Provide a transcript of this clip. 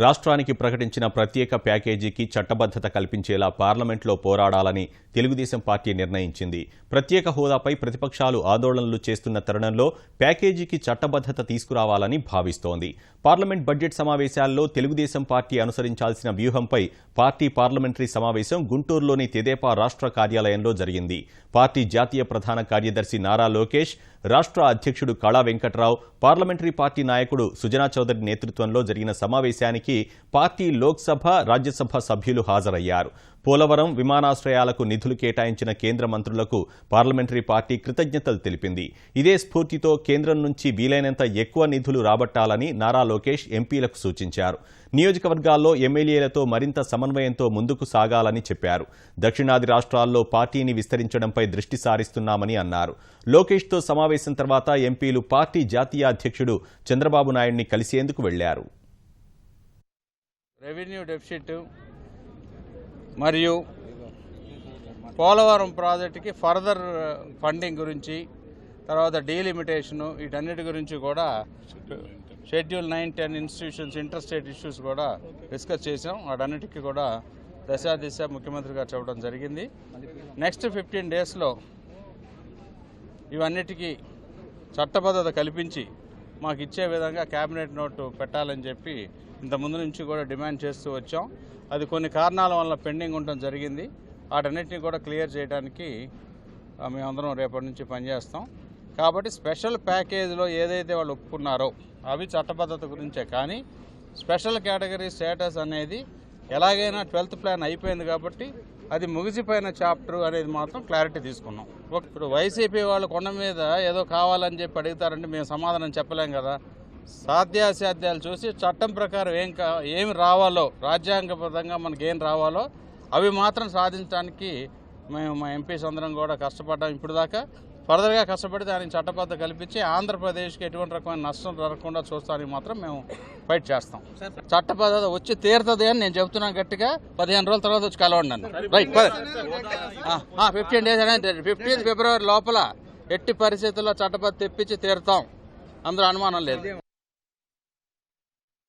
రాష్ట్రానికి ప్రకటించిన ప్రత్యేక ప్యాకేజీకి చట్టబద్ధత కల్పించేలా పార్లమెంట్లో పోరాడాలని తెలుగుదేశం పార్టీ నిర్ణయించింది. ప్రత్యేక హోదాపై ప్రతిపక్షాలు ఆందోళనలు చేస్తున్న తరుణంలో ప్యాకేజీకి చట్టబద్ధత తీసుకురావాలని భావిస్తోంది. పార్లమెంట్ బడ్జెట్ సమావేశాల్లో తెలుగుదేశం పార్టీ అనుసరించాల్సిన వ్యూహంపై పార్టీ పార్లమెంటరీ సమావేశం గుంటూరులోని తెదేపా రాష్ట్ర కార్యాలయంలో జరిగింది. పార్టీ జాతీయ ప్రధాన కార్యదర్శి నారా లోకేష్, రాష్ట్ర అధ్యక్షుడు కళా వెంకట్రావు, పార్లమెంటరీ పార్టీ నాయకుడు సుజనా చౌదరి నేతృత్వంలో జరిగిన సమావేశానికి పార్టీ లోక్సభ, రాజ్యసభ సభ్యులు హాజరయ్యారు. పోలవరం, విమానాశ్రయాలకు నిధులు కేటాయించిన కేంద్ర మంత్రులకు పార్లమెంటరీ పార్టీ కృతజ్ఞతలు తెలిపింది. ఇదే స్ఫూర్తితో కేంద్రం నుంచి వీలైనంత ఎక్కువ నిధులు రాబట్టాలని నారా లోకేష్ ఎంపీలకు సూచించారు. నియోజకవర్గాల్లో ఎమ్మెల్యేలతో మరింత సమన్వయంతో ముందుకు సాగాలని చెప్పారు. దక్షిణాది రాష్ట్రాల్లో పార్టీని విస్తరించడంపై దృష్టి సారిస్తున్నామని అన్నారు. లోకేష్తో సమావేశం తర్వాత ఎంపీలు పార్టీ జాతీయ అధ్యక్షుడు చంద్రబాబు నాయుడిని కలిసేందుకు వెళ్లారు. రెవెన్యూ డెఫిసిట్ మరియు పోలవరం ప్రాజెక్టుకి ఫర్దర్ ఫండింగ్ గురించి, తర్వాత డీలిమిటేషను, వీటన్నిటి గురించి కూడా schedule 9, 10 institutions, inter state issues కూడా డిస్కస్ చేసాం. వాటన్నిటికీ కూడా దశ ముఖ్యమంత్రి గారు చెప్పడం జరిగింది. నెక్స్ట్ 15 డేస్లో ఇవన్నిటికీ చట్టబద్ధత కల్పించి మాకు ఇచ్చే విధంగా క్యాబినెట్ నోటు పెట్టాలని చెప్పి ఇంతకుముందు నుంచి కూడా డిమాండ్ చేస్తూ వచ్చాం. అది కొన్ని కారణాల వల్ల పెండింగ్ ఉండడం జరిగింది. వాటన్నిటిని కూడా క్లియర్ చేయడానికి మేమందరం రేపటి నుంచి పనిచేస్తాం. కాబట్టి స్పెషల్ ప్యాకేజీలో ఏదైతే వాళ్ళు ఒప్పుకున్నారో అవి చట్టబద్ధత గురించే, కానీ స్పెషల్ కేటగిరీ స్టేటస్ అనేది ఎలాగైనా 12th ప్లాన్ అయిపోయింది కాబట్టి అది ముగిసిపోయిన చాప్టర్ అనేది మాత్రం క్లారిటీ తీసుకున్నాం. ఇప్పుడు వైసీపీ వాళ్ళు కొండ మీద ఏదో కావాలని చెప్పి అడుగుతారంటే మేము సమాధానం చెప్పలేం కదా. సాధ్యాసాధ్యాలు చూసి చట్టం ప్రకారం ఏమి రావాలో, రాజ్యాంగబద్ధంగా మనకి ఏం రావాలో అవి మాత్రం సాధించడానికి మేము మా ఎంపీస్ అందరం కూడా కష్టపడ్డాం. ఇప్పుడు దాకా ఫర్దర్గా కష్టపడి దానికి చట్టబద్ధత కల్పించి ఆంధ్రప్రదేశ్కి ఎటువంటి రకమైన నష్టం జరగకుండా చూస్తానికి మాత్రం మేము ఫైట్ చేస్తాం. చట్టబద్ధత వచ్చి తీరుతుంది అని నేను చెబుతున్నాను గట్టిగా. 15 రోజుల తర్వాత వచ్చి కలవండి నన్ను. రైట్, 15 డేస్ అనేది 15 ఫిబ్రవరి లోపల ఎట్టి పరిస్థితుల్లో చట్టబద్ధత తెప్పించి తీరుతాం. అందులో అనుమానం లేదు.